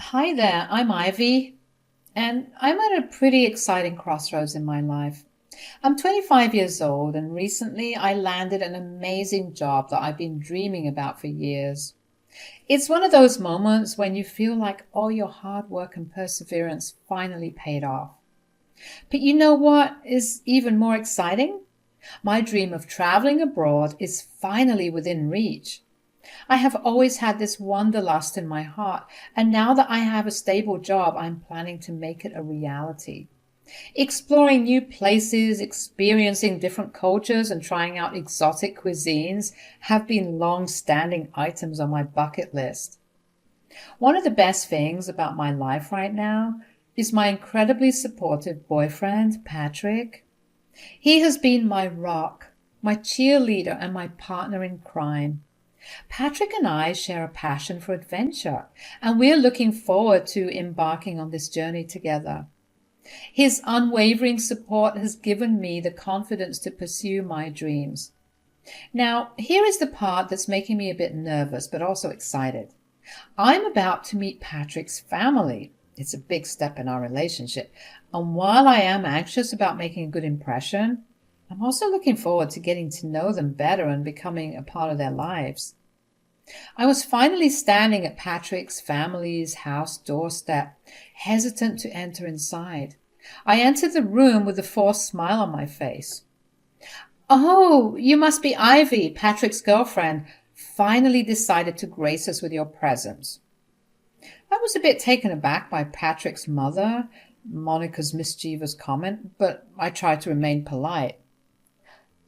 Hi there, I'm Ivy, and I'm at a pretty exciting crossroads in my life. I'm 25 years old, and recently I landed an amazing job that I've been dreaming about for years. It's one of those moments when you feel like all your hard work and perseverance finally paid off. But you know what is even more exciting? My dream of traveling abroad is finally within reach. I have always had this wanderlust in my heart, and now that I have a stable job, I'm planning to make it a reality. Exploring new places, experiencing different cultures, and trying out exotic cuisines have been long standing items on my bucket list. One of the best things about my life right now is my incredibly supportive boyfriend, Patrick. He has been my rock, my cheerleader, and my partner in crime. Patrick and I share a passion for adventure, and we're looking forward to embarking on this journey together. His unwavering support has given me the confidence to pursue my dreams. Now, here is the part that's making me a bit nervous, but also excited. I'm about to meet Patrick's family. It's a big step in our relationship. And while I am anxious about making a good impression, I'm also looking forward to getting to know them better and becoming a part of their lives. I was finally standing at Patrick's family's house doorstep, hesitant to enter inside. I entered the room with a forced smile on my face. Oh, you must be Ivy, Patrick's girlfriend. Finally decided to grace us with your presence. I was a bit taken aback by Patrick's mother, Monica's mischievous comment, but I tried to remain polite.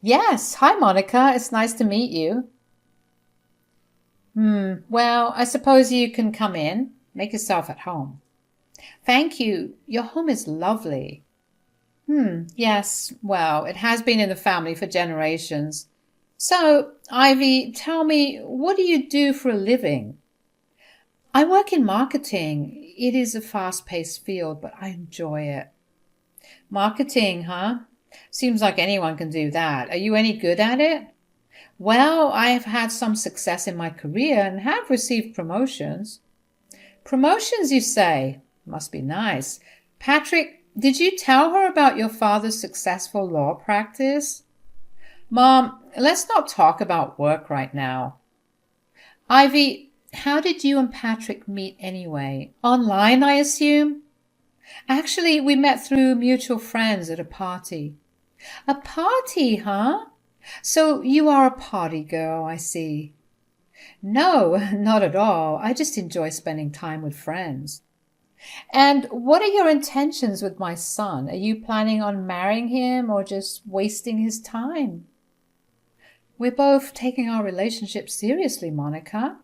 Yes, hi Monica, it's nice to meet you. Well, I suppose you can come in. Make yourself at home. Thank you. Your home is lovely. Yes, well, it has been in the family for generations. So, Ivy, tell me, what do you do for a living? I work in marketing. It is a fast-paced field, but I enjoy it. Marketing, huh? Seems like anyone can do that. Are you any good at it? Well, I have had some success in my career and have received promotions. Promotions, you say? Must be nice. Patrick, did you tell her about your father's successful law practice? Mom, let's not talk about work right now. Ivy, how did you and Patrick meet anyway? Online, I assume? Actually, we met through mutual friends at a party. A party, huh? So you are a party girl, I see. No, not at all. I just enjoy spending time with friends. And what are your intentions with my son? Are you planning on marrying him or just wasting his time? We're both taking our relationship seriously, Monica.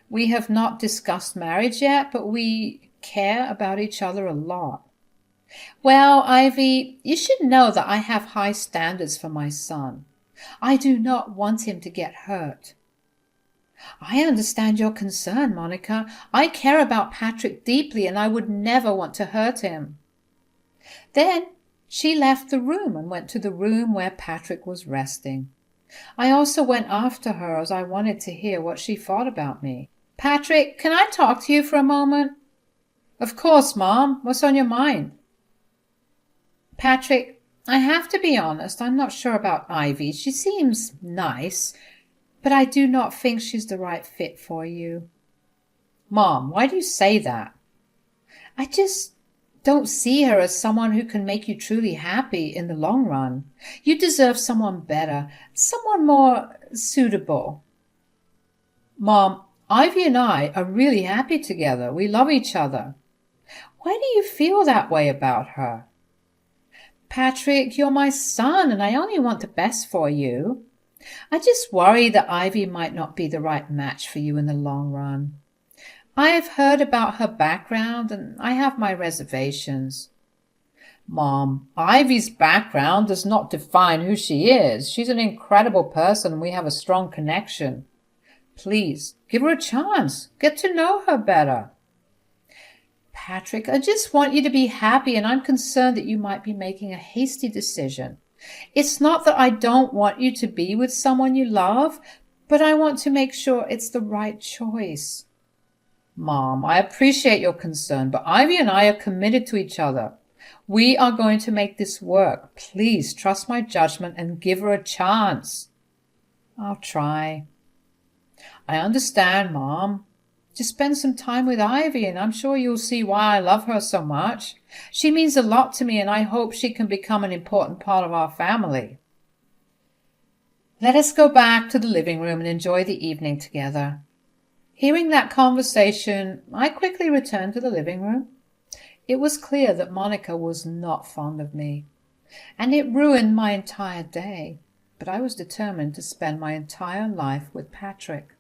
We have not discussed marriage yet, but we care about each other a lot. Well, Ivy, you should know that I have high standards for my son. I do not want him to get hurt. I understand your concern, Monica. I care about Patrick deeply and I would never want to hurt him. Then she left the room and went to the room where Patrick was resting. I also went after her as I wanted to hear what she thought about me. Patrick, can I talk to you for a moment? Of course, Mom. What's on your mind? Patrick, I have to be honest, I'm not sure about Ivy. She seems nice, but I do not think she's the right fit for you. Mom, why do you say that? I just don't see her as someone who can make you truly happy in the long run. You deserve someone better, someone more suitable. Mom, Ivy and I are really happy together. We love each other. Why do you feel that way about her? Patrick, you're my son and I only want the best for you. I just worry that Ivy might not be the right match for you in the long run. I have heard about her background and I have my reservations. Mom, Ivy's background does not define who she is. She's an incredible person and we have a strong connection. Please, give her a chance. Get to know her better. Patrick, I just want you to be happy and I'm concerned that you might be making a hasty decision. It's not that I don't want you to be with someone you love, but I want to make sure it's the right choice. Mom, I appreciate your concern, but Ivy and I are committed to each other. We are going to make this work. Please trust my judgment and give her a chance. I'll try. I understand, Mom. Just spend some time with Ivy and I'm sure you'll see why I love her so much. She means a lot to me and I hope she can become an important part of our family. Let us go back to the living room and enjoy the evening together. Hearing that conversation, I quickly returned to the living room. It was clear that Monica was not fond of me, and it ruined my entire day, but I was determined to spend my entire life with Patrick.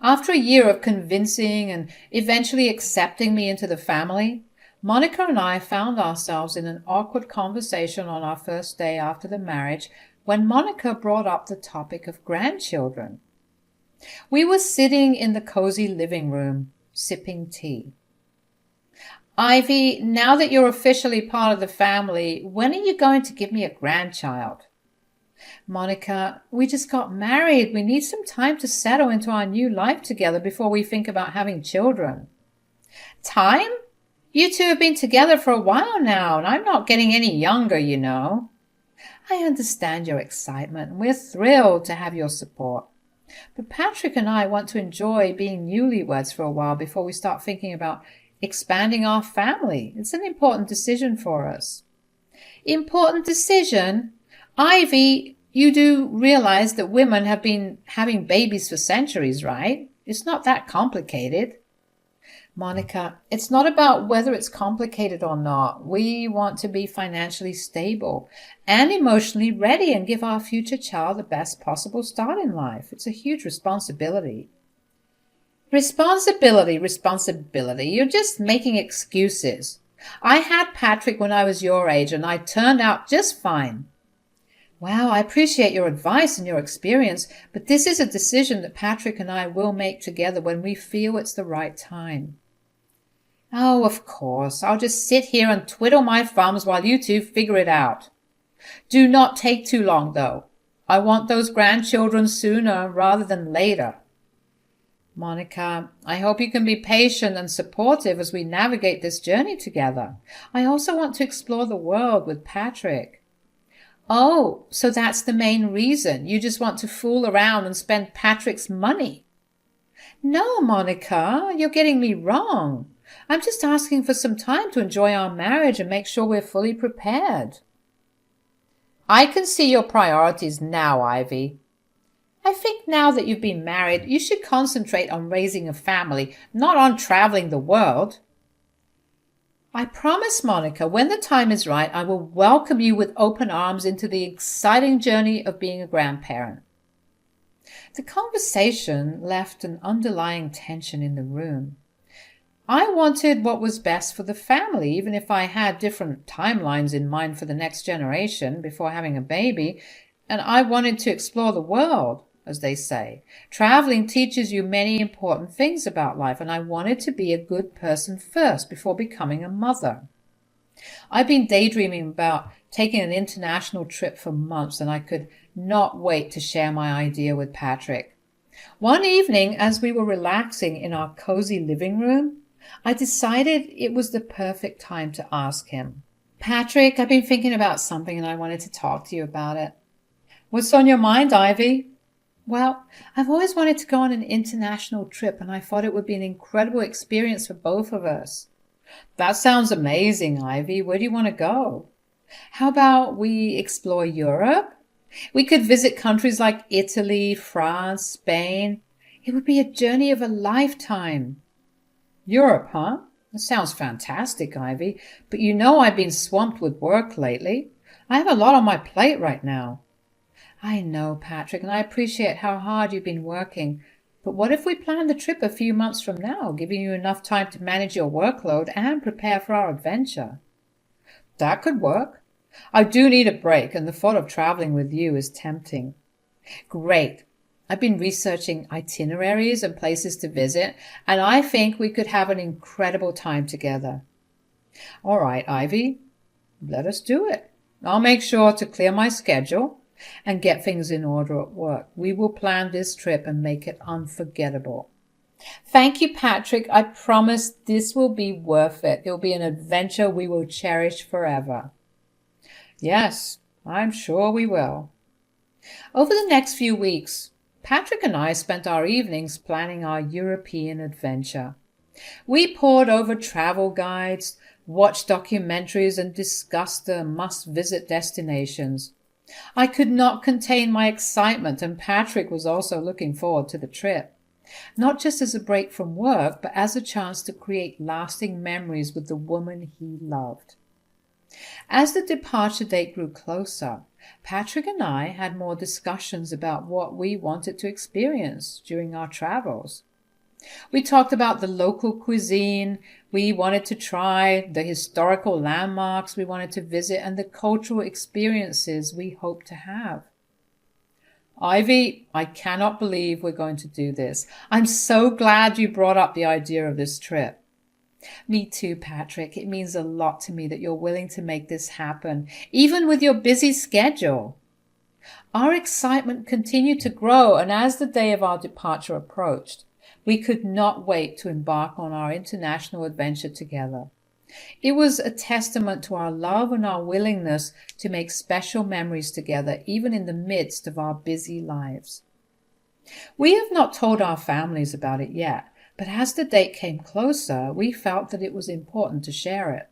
After a year of convincing and eventually accepting me into the family, Monica and I found ourselves in an awkward conversation on our first day after the marriage when Monica brought up the topic of grandchildren. We were sitting in the cozy living room, sipping tea. Ivy, now that you're officially part of the family, when are you going to give me a grandchild? Monica, we just got married. We need some time to settle into our new life together before we think about having children. Time? You two have been together for a while now, and I'm not getting any younger, you know. I understand your excitement, and we're thrilled to have your support. But Patrick and I want to enjoy being newlyweds for a while before we start thinking about expanding our family. It's an important decision for us. Important decision? Ivy, you do realize that women have been having babies for centuries, right? It's not that complicated. Monica, it's not about whether it's complicated or not. We want to be financially stable and emotionally ready and give our future child the best possible start in life. It's a huge responsibility. Responsibility. You're just making excuses. I had Patrick when I was your age and I turned out just fine. Wow, I appreciate your advice and your experience, but this is a decision that Patrick and I will make together when we feel it's the right time. Oh, of course. I'll just sit here and twiddle my thumbs while you two figure it out. Do not take too long, though. I want those grandchildren sooner rather than later. Monica, I hope you can be patient and supportive as we navigate this journey together. I also want to explore the world with Patrick. Oh, so that's the main reason. You just want to fool around and spend Patrick's money. No, Monica, you're getting me wrong. I'm just asking for some time to enjoy our marriage and make sure we're fully prepared. I can see your priorities now, Ivy. I think now that you've been married, you should concentrate on raising a family, not on traveling the world. I promise, Monica, when the time is right, I will welcome you with open arms into the exciting journey of being a grandparent. The conversation left an underlying tension in the room. I wanted what was best for the family, even if I had different timelines in mind for the next generation before having a baby, and I wanted to explore the world, as they say. Traveling teaches you many important things about life, and I wanted to be a good person first before becoming a mother. I've been daydreaming about taking an international trip for months, and I could not wait to share my idea with Patrick. One evening, as we were relaxing in our cozy living room, I decided it was the perfect time to ask him. Patrick, I've been thinking about something and I wanted to talk to you about it. What's on your mind, Ivy? Well, I've always wanted to go on an international trip and I thought it would be an incredible experience for both of us. That sounds amazing, Ivy. Where do you want to go? How about we explore Europe? We could visit countries like Italy, France, Spain. It would be a journey of a lifetime. Europe, huh? That sounds fantastic, Ivy, but you know I've been swamped with work lately. I have a lot on my plate right now. I know, Patrick, and I appreciate how hard you've been working, but what if we plan the trip a few months from now, giving you enough time to manage your workload and prepare for our adventure? That could work. I do need a break, and the thought of traveling with you is tempting. Great. I've been researching itineraries and places to visit, and I think we could have an incredible time together. All right, Ivy, let us do it. I'll make sure to clear my schedule and get things in order at work. We will plan this trip and make it unforgettable. Thank you, Patrick. I promise this will be worth it. It'll be an adventure we will cherish forever. Yes, I'm sure we will. Over the next few weeks, Patrick and I spent our evenings planning our European adventure. We pored over travel guides, watched documentaries, and discussed the must-visit destinations. I could not contain my excitement, and Patrick was also looking forward to the trip. Not just as a break from work, but as a chance to create lasting memories with the woman he loved. As the departure date grew closer, Patrick and I had more discussions about what we wanted to experience during our travels. We talked about the local cuisine we wanted to try, the historical landmarks we wanted to visit, and the cultural experiences we hoped to have. Ivy, I cannot believe we're going to do this. I'm so glad you brought up the idea of this trip. Me too, Patrick. It means a lot to me that you're willing to make this happen, even with your busy schedule. Our excitement continued to grow, and as the day of our departure approached, we could not wait to embark on our international adventure together. It was a testament to our love and our willingness to make special memories together, even in the midst of our busy lives. We have not told our families about it yet, but as the date came closer, we felt that it was important to share it,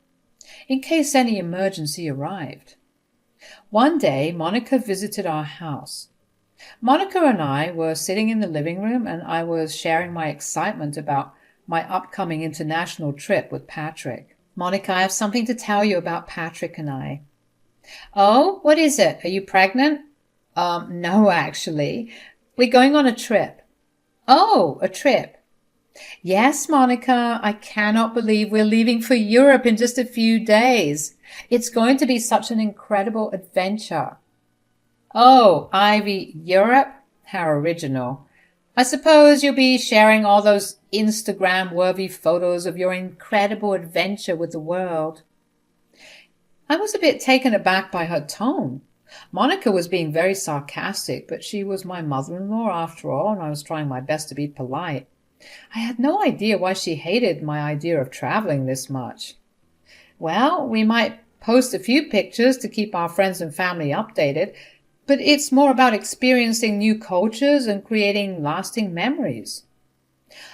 in case any emergency arrived. One day, Monica visited our house. Monica and I were sitting in the living room, and I was sharing my excitement about my upcoming international trip with Patrick. Monica, I have something to tell you about Patrick and I. Oh, what is it? Are you pregnant? No, actually. We're going on a trip. Oh, a trip. Yes, Monica, I cannot believe we're leaving for Europe in just a few days. It's going to be such an incredible adventure. Oh, Ivy, Europe? How original. I suppose you'll be sharing all those Instagram-worthy photos of your incredible adventure with the world. I was a bit taken aback by her tone. Monica was being very sarcastic, but she was my mother-in-law after all, and I was trying my best to be polite. I had no idea why she hated my idea of traveling this much. Well, we might post a few pictures to keep our friends and family updated, but it's more about experiencing new cultures and creating lasting memories.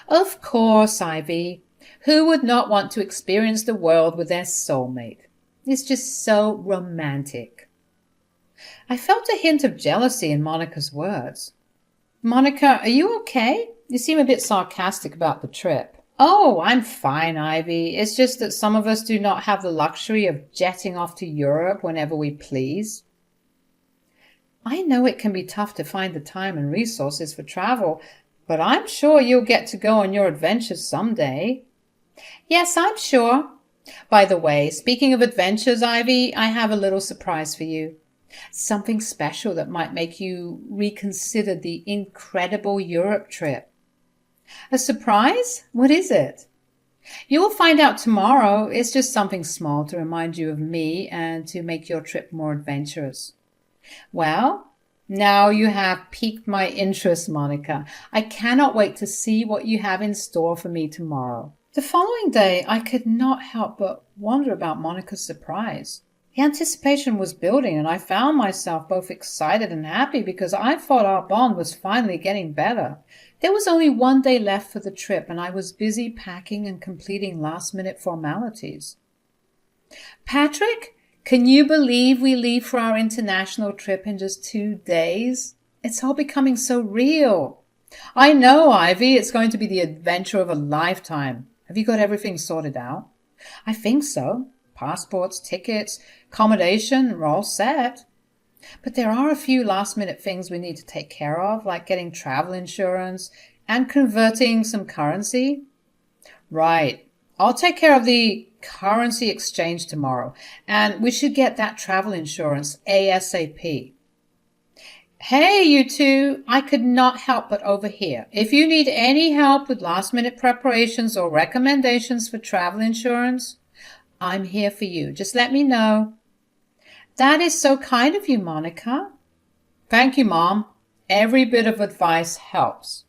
Of course, Ivy. Who would not want to experience the world with their soulmate? It's just so romantic. I felt a hint of jealousy in Monica's words. Monica, are you okay? You seem a bit sarcastic about the trip. Oh, I'm fine, Ivy. It's just that some of us do not have the luxury of jetting off to Europe whenever we please. I know it can be tough to find the time and resources for travel, but I'm sure you'll get to go on your adventures someday. Yes, I'm sure. By the way, speaking of adventures, Ivy, I have a little surprise for you. Something special that might make you reconsider the incredible Europe trip. A surprise? What is it? You will find out tomorrow. It's just something small to remind you of me and to make your trip more adventurous. Well, now you have piqued my interest, Monica. I cannot wait to see what you have in store for me tomorrow. The following day, I could not help but wonder about Monica's surprise. The anticipation was building, and I found myself both excited and happy because I thought our bond was finally getting better. There was only one day left for the trip, and I was busy packing and completing last-minute formalities. Patrick, can you believe we leave for our international trip in just 2 days? It's all becoming so real. I know, Ivy, it's going to be the adventure of a lifetime. Have you got everything sorted out? I think so. Passports, tickets, accommodation, we're all set. But there are a few last-minute things we need to take care of, like getting travel insurance and converting some currency. Right. I'll take care of the currency exchange tomorrow, and we should get that travel insurance ASAP. Hey, you two, I could not help but overhear. If you need any help with last-minute preparations or recommendations for travel insurance, I'm here for you. Just let me know. That is so kind of you, Monica. Thank you, Mom. Every bit of advice helps.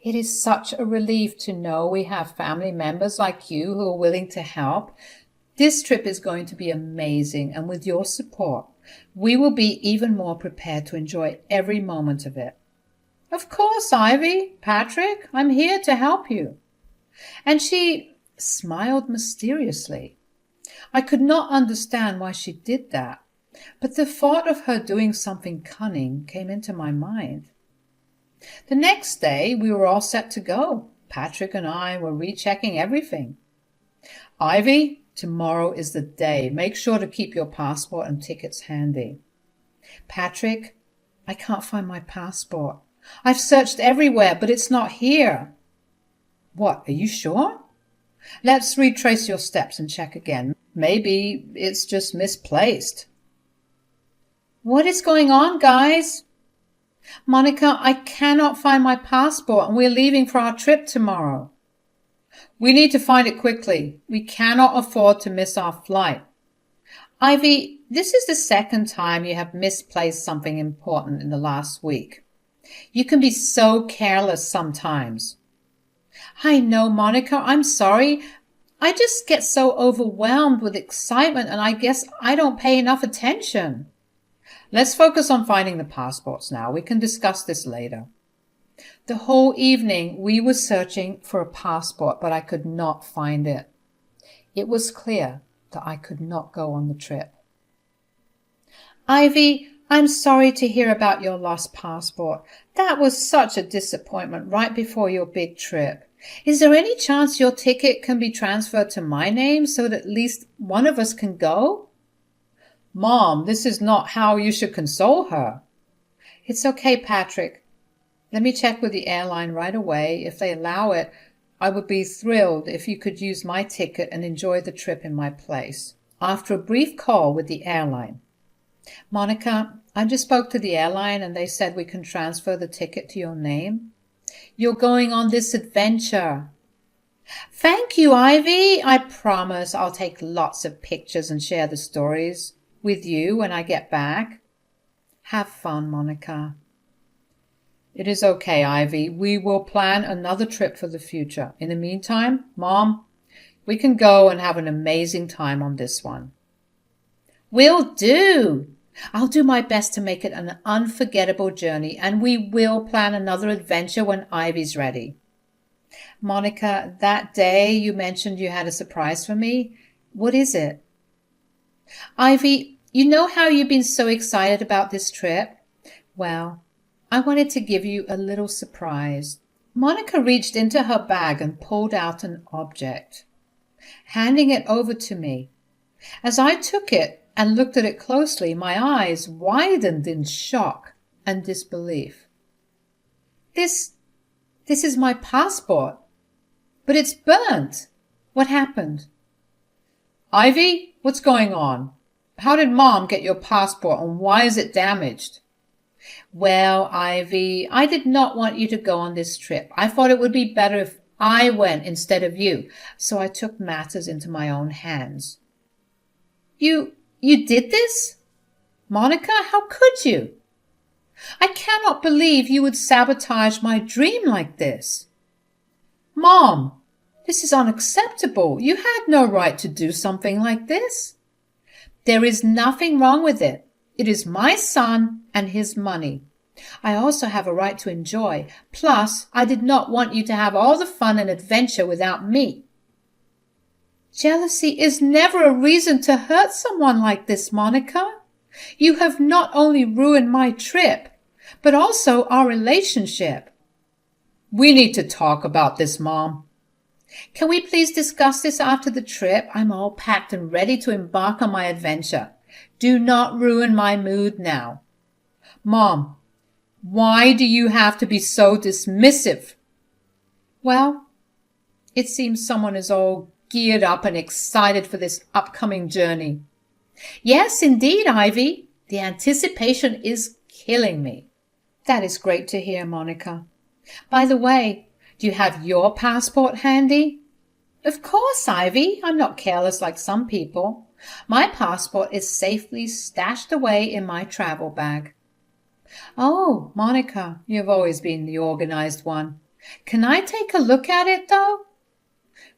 It is such a relief to know we have family members like you who are willing to help. This trip is going to be amazing, and with your support, we will be even more prepared to enjoy every moment of it. Of course, Ivy, Patrick, I'm here to help you. And she smiled mysteriously. I could not understand why she did that, but the thought of her doing something cunning came into my mind. The next day, we were all set to go. Patrick and I were rechecking everything. Ivy, tomorrow is the day. Make sure to keep your passport and tickets handy. Patrick, I can't find my passport. I've searched everywhere, but it's not here. What, are you sure? Let's retrace your steps and check again. Maybe it's just misplaced. What is going on, guys? Monica, I cannot find my passport and we're leaving for our trip tomorrow. We need to find it quickly. We cannot afford to miss our flight. Ivy, this is the second time you have misplaced something important in the last week. You can be so careless sometimes. I know, Monica, I'm sorry. I just get so overwhelmed with excitement and I guess I don't pay enough attention. Let's focus on finding the passports now. We can discuss this later. The whole evening we were searching for a passport, but I could not find it. It was clear that I could not go on the trip. Ivy, I'm sorry to hear about your lost passport. That was such a disappointment right before your big trip. Is there any chance your ticket can be transferred to my name so that at least one of us can go? Mom, this is not how you should console her. It's okay, Patrick. Let me check with the airline right away. If they allow it, I would be thrilled if you could use my ticket and enjoy the trip in my place. After a brief call with the airline, Monica, I just spoke to the airline and they said we can transfer the ticket to your name. You're going on this adventure. Thank you, Ivy. I promise I'll take lots of pictures and share the stories with you when I get back. Have fun, Monica. It is okay, Ivy. We will plan another trip for the future. In the meantime, Mom, we can go and have an amazing time on this one. Will do. I'll do my best to make it an unforgettable journey, and we will plan another adventure when Ivy's ready. Monica, that day you mentioned you had a surprise for me. What is it? Ivy, you know how you've been so excited about this trip? Well, I wanted to give you a little surprise. Monica reached into her bag and pulled out an object, handing it over to me. As I took it and looked at it closely, my eyes widened in shock and disbelief. This is my passport, but it's burnt. What happened? Ivy, what's going on? How did Mom get your passport and why is it damaged? Well, Ivy, I did not want you to go on this trip. I thought it would be better if I went instead of you, so I took matters into my own hands. You did this? Monica, how could you? I cannot believe you would sabotage my dream like this. Mom, this is unacceptable. You had no right to do something like this. There is nothing wrong with it. It is my son and his money. I also have a right to enjoy. Plus, I did not want you to have all the fun and adventure without me. Jealousy is never a reason to hurt someone like this, Monica. You have not only ruined my trip, but also our relationship. We need to talk about this, Mom. Can we please discuss this after the trip? I'm all packed and ready to embark on my adventure. Do not ruin my mood now. Mom, why do you have to be so dismissive? Well, it seems someone is all geared up and excited for this upcoming journey. Yes, indeed, Ivy. The anticipation is killing me. That is great to hear, Monica. By the way, do you have your passport handy? Of course, Ivy. I'm not careless like some people. My passport is safely stashed away in my travel bag. Oh, Monica, you've always been the organized one. Can I take a look at it, though?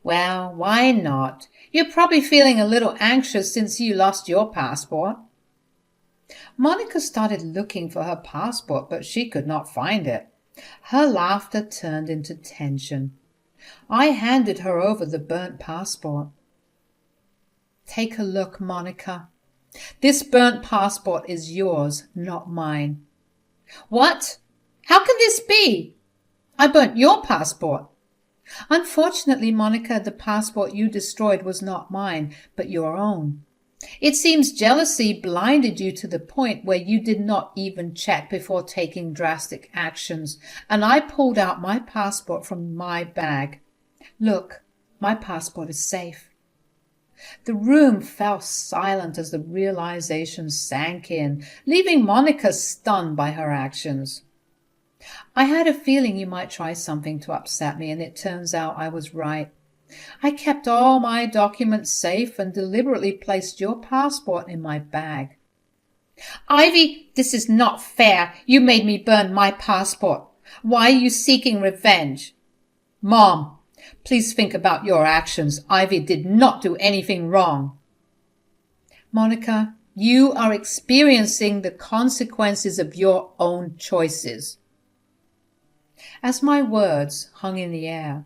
Well, why not? You're probably feeling a little anxious since you lost your passport. Monica started looking for her passport, but she could not find it. Her laughter turned into tension. I handed her over the burnt passport. Take a look, Monica. This burnt passport is yours, not mine. What? How can this be? I burnt your passport. Unfortunately, Monica, the passport you destroyed was not mine, but your own. It seems jealousy blinded you to the point where you did not even check before taking drastic actions, and I pulled out my passport from my bag. Look, my passport is safe. The room fell silent as the realization sank in, leaving Monica stunned by her actions. I had a feeling you might try something to upset me, and it turns out I was right. I kept all my documents safe and deliberately placed your passport in my bag. Ivy, this is not fair. You made me burn my passport. Why are you seeking revenge? Mom, please think about your actions. Ivy did not do anything wrong. Monica, you are experiencing the consequences of your own choices. As my words hung in the air,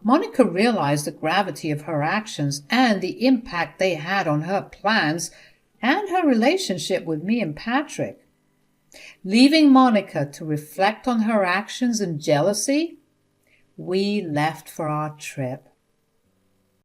Monica realized the gravity of her actions and the impact they had on her plans and her relationship with me and Patrick. Leaving Monica to reflect on her actions and jealousy, we left for our trip.